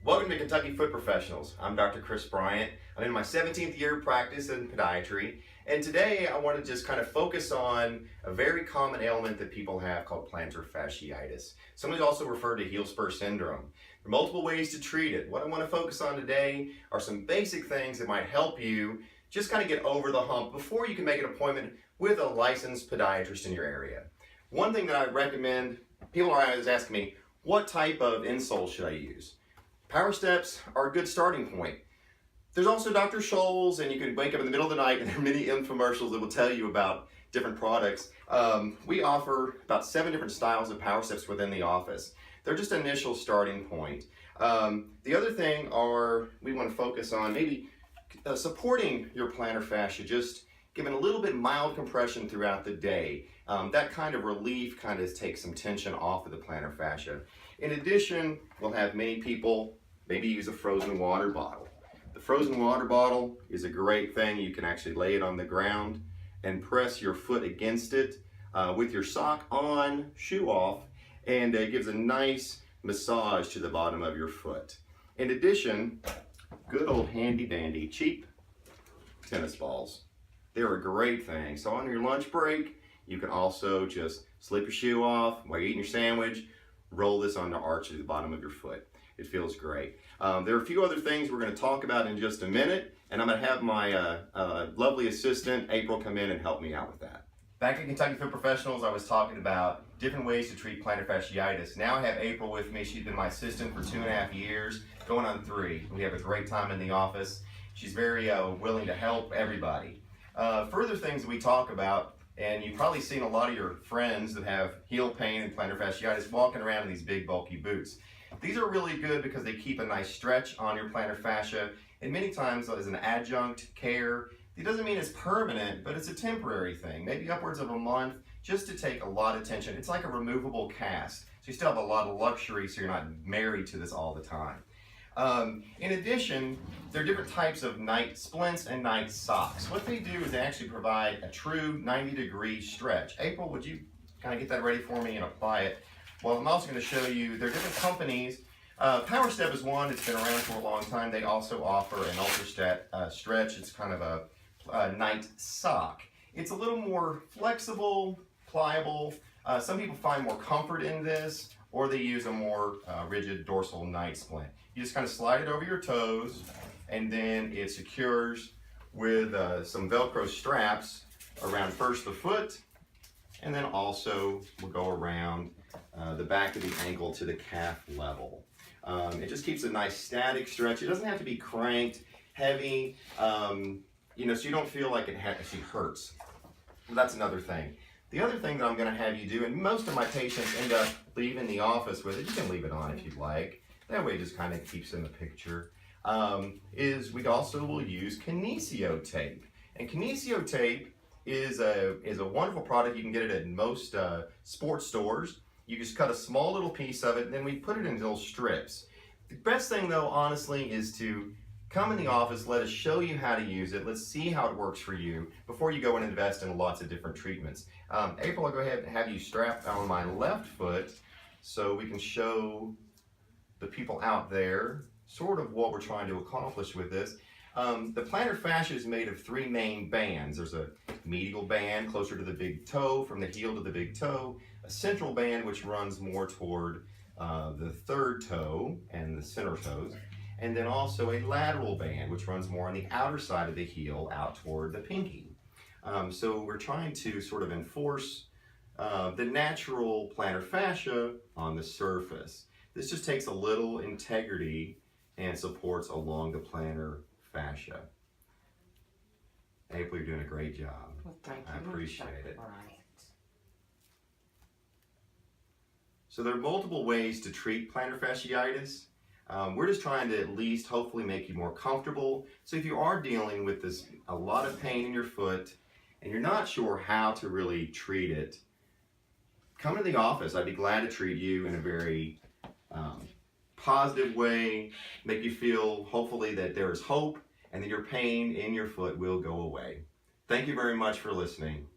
Welcome to Kentucky Foot Professionals. I'm Dr. Bryant. I'm in my 17th year of practice in podiatry, and today I want to just kind of focus on a very common ailment that people have called plantar fasciitis. Some also refer to heel spur syndrome. There are multiple ways to treat it. What I want to focus on today are some basic things that might help you just kind of get over the hump before you can make an appointment with a licensed podiatrist in your area. One thing that I recommend, people are always asking me, what type of insole should I use? Power steps are a good starting point. There's also Dr. Scholl's, and you can wake up in the middle of the night and there are many infomercials that will tell you about different products. We offer about 7 different styles of power steps within the office. They're just an initial starting point. The other thing we want to focus on maybe supporting your plantar fascia, just giving a little bit mild compression throughout the day. That kind of relief kind of takes some tension off of the plantar fascia. In addition, we'll have many people maybe use a frozen water bottle. The frozen water bottle is a great thing. You can actually lay it on the ground and press your foot against it with your sock on, shoe off, and it gives a nice massage to the bottom of your foot. In addition, good old handy dandy cheap tennis balls. They're a great thing. So on your lunch break, you can also just slip your shoe off while you're eating your sandwich, roll this on the arch of the bottom of your foot. It feels great. There are a few other things we're going to talk about in just a minute, and I'm going to have my lovely assistant, April, come in and help me out with that. Back at Kentucky Foot Professionals, I was talking about different ways to treat plantar fasciitis. Now I have April with me. She's been my assistant for 2.5 years, going on 3. We have a great time in the office. She's very willing to help everybody. Further things that we talk about, and you've probably seen a lot of your friends that have heel pain and plantar fasciitis walking around in these big bulky boots. These are really good because they keep a nice stretch on your plantar fascia, and many times as an adjunct care. It doesn't mean it's permanent, but it's a temporary thing, maybe upwards of a month, just to take a lot of tension. It's like a removable cast, so you still have a lot of luxury, so you're not married to this all the time. In addition, there are different types of night splints and night socks. What they do is they actually provide a true 90-degree stretch. April, would you kind of get that ready for me and apply it? Well, I'm also going to show you, there are different companies. Power Step is one, it's been around for a long time. They also offer an Ultra Stretch. It's kind of a night sock. It's a little more flexible, pliable. Some people find more comfort in this, or they use a more rigid dorsal night splint. You just kind of slide it over your toes, and then it secures with some Velcro straps around first the foot, and then also will go around the back of the ankle to the calf level. It just keeps a nice static stretch. It doesn't have to be cranked, heavy, so you don't feel like it actually hurts. Well, that's another thing. The other thing that I'm going to have you do, and most of my patients end up leaving the office with it, you can leave it on if you'd like, that way it just kind of keeps in the picture, is we also will use kinesio tape. And kinesio tape is a wonderful product. You can get it at most sports stores. You just cut a small little piece of it, and then we put it in little strips. The best thing though, honestly, is to come in the office, let us show you how to use it. Let's see how it works for you before you go and invest in lots of different treatments. April, I'll go ahead and have you strap on my left foot so we can show the people out there sort of what we're trying to accomplish with this. The plantar fascia is made of 3 main bands. There's a medial band closer to the big toe, from the heel to the big toe, a central band which runs more toward the third toe and the center toes, and then also a lateral band which runs more on the outer side of the heel out toward the pinky. So we're trying to sort of enforce the natural plantar fascia on the surface. This just takes a little integrity and supports along the plantar fascia. April, you're doing a great job. Well, thank you. I appreciate it. Bryant. So there are multiple ways to treat plantar fasciitis. We're just trying to at least hopefully make you more comfortable. So if you are dealing with a lot of pain in your foot and you're not sure how to really treat it, come to the office. I'd be glad to treat you in a very positive way, make you feel hopefully that there is hope and that your pain in your foot will go away. Thank you very much for listening.